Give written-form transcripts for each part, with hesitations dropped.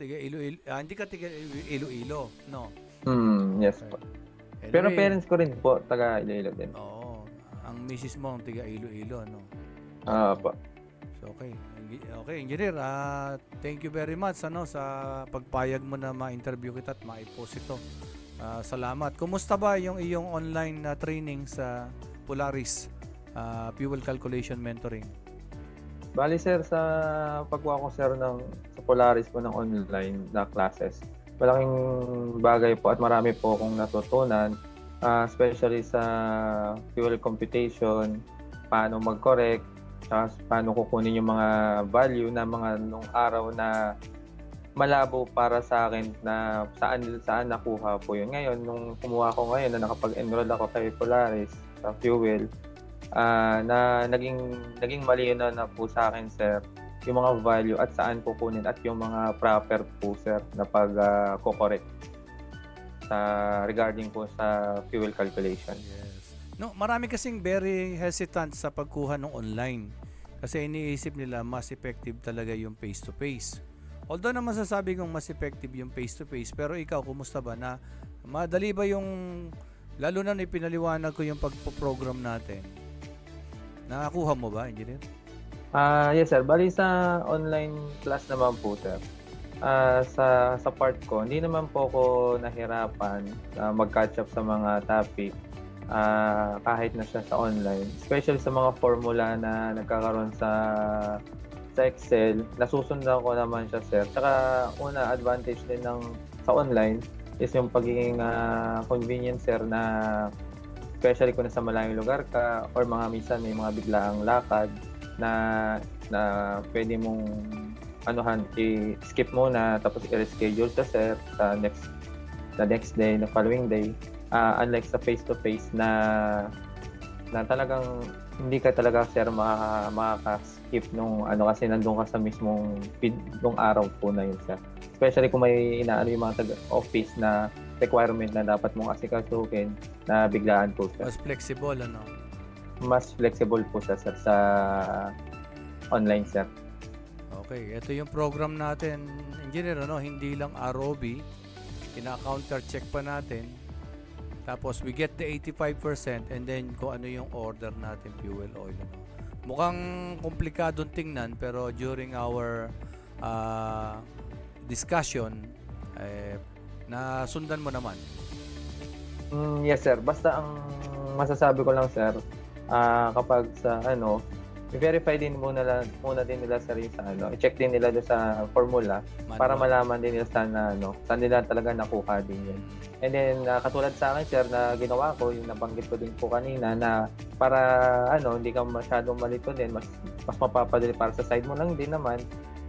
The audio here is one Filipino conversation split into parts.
Tiga Iloilo, hindi ka tiga Iloilo, no? Yes Okay. po. Pero Anyway, parents ko rin po, taga Iloilo din. oo, ang misis mo ang tiga Iloilo, no? Po. So, okay. Okay, engineer, thank you very much sa pagpayag mo na ma-interview kita at ma-post ito. Salamat. Kumusta ba yung iyong online training sa Polaris Fuel Calculation Mentoring? Bali sir, sa pagkuha ko sir sa Polaris po ng online na classes, malaking bagay po at marami po akong natutunan, especially sa fuel computation, paano mag-correct, paano kukunin yung mga value na mga nung araw na malabo para sa akin na saan nakuha po yun. Ngayon, nung kumuha ko ngayon na nakapag-enroll ako kay Polaris sa fuel, na naging malinaw na po sa akin sir yung mga value at saan kukunin at yung mga proper po sir na pag-correct regarding po sa fuel calculation. Yes. No, marami kasing very hesitant sa pagkuha ng online kasi iniisip nila mas effective talaga yung face-to-face. Although na masasabi kong mas effective yung face-to-face, pero ikaw, kumusta ba na madali ba yung, lalo na ipinaliwanag ko yung pagpo-program natin? Nakakuha mo ba, engineer? Yes sir, bali sa online class naman po sir. Sa part ko, hindi naman po ako nahirapan mag-catch up sa mga topic kahit na siya sa online. Especially sa mga formula na nagkakaroon sa Excel, nasusundan ko naman siya sir. Tsaka una, advantage din sa online is yung pagiging convenient sir na especially kung nasa malayong lugar ka or mga minsan may mga biglaang lakad na pwede mong i-skip muna tapos i-reschedule sa sir sa next day, the following day. Unlike sa face-to-face na talagang hindi ka talaga sir makaka-skip nung kasi nandun ka sa mismong feed nung araw po na yun sir. Especially kung may yung mga taga-office na requirement na dapat mong asikasuhin na biglaan po sir. Mas flexible, ano? Mas flexible po sir sa online sir. Okay, ito yung program natin, engineer, hindi lang ROB, kina-counter check pa natin. Tapos we get the 85% and then kung ano yung order natin, fuel oil. Mukhang komplikadong tingnan pero during our discussion, nasundan mo naman. Yes sir, basta ang masasabi ko lang sir, kapag sa i-verify din muna din nila sa i-check din nila doon sa formula para malaman din nila saan nila talaga nakuha din yun. And then katulad sa akin sir na ginawa ko, yung nabanggit ko din po kanina na para hindi ka masyadong malito din, mas mapapadali para sa side mo lang din naman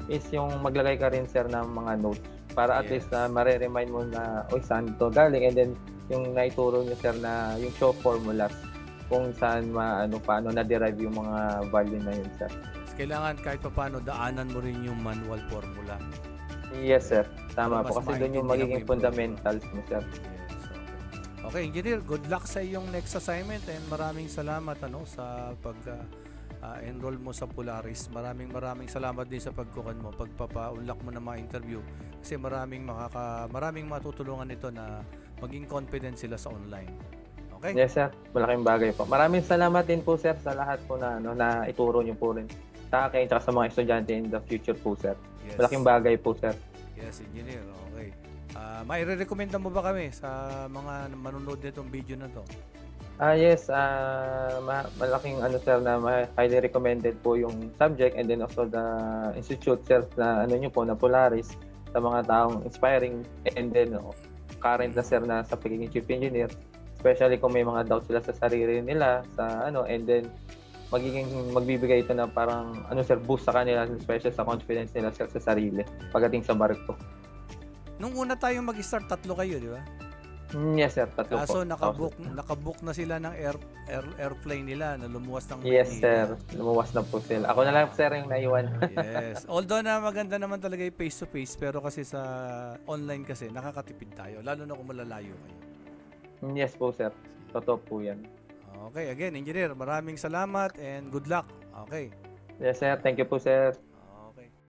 is yung maglagay ka rin sir ng mga notes para at least na mare-remind mo na saan to galing, and then yung naituro niyo sir na yung show formulas kung saan paano na-derive yung mga value na yun, sir. Kailangan kahit paano daanan mo rin yung manual formula. Yes, sir. Tama po. Kasi doon yung magiging fundamentals mo, sir. Yes, okay, engineer, good luck sa iyong next assignment and maraming salamat sa pag-enroll mo sa Polaris. Maraming salamat din sa pagkukan mo, pagpapa-unlock mo na mga interview kasi maraming matutulungan nito na maging confident sila sa online. Okay? Yes, sir. Malaking bagay po. Maraming salamat din po, sir, sa lahat po na ituro niyo po rin sa akin at sa mga estudyante in the future po, sir. Yes. Malaking bagay po, sir. Yes, engineer. Okay. Maire-recommenda mo ba kami sa mga manonood nitong video na to? Yes. Malaking sir, na highly recommended po yung subject and then also the institute, sir, na na Polaris sa mga taong inspiring and then current na, sir, na sa pagiging chief engineer. Especially kung may mga doubts sila sa sarili nila and then magbibigay ito na parang sir, boost sa kanila, especially sa confidence nila sir, sa sarili pagdating sa barko. Nung una tayong mag-start, 3 kayo, di ba? Yes sir, 3 po. So nakabook na sila ng airplane nila na lumuwas ng Yes sir, lumuwas na po sila. Ako na lang sir yung naiwan. Yes. Although na maganda naman talaga yung face-to-face, pero kasi sa online kasi nakakatipid tayo, lalo na kung malalayo kayo. Yes po, sir. Totoo po yan. Okay, again, engineer, maraming salamat and good luck. Okay. Yes, sir. Thank you po, sir.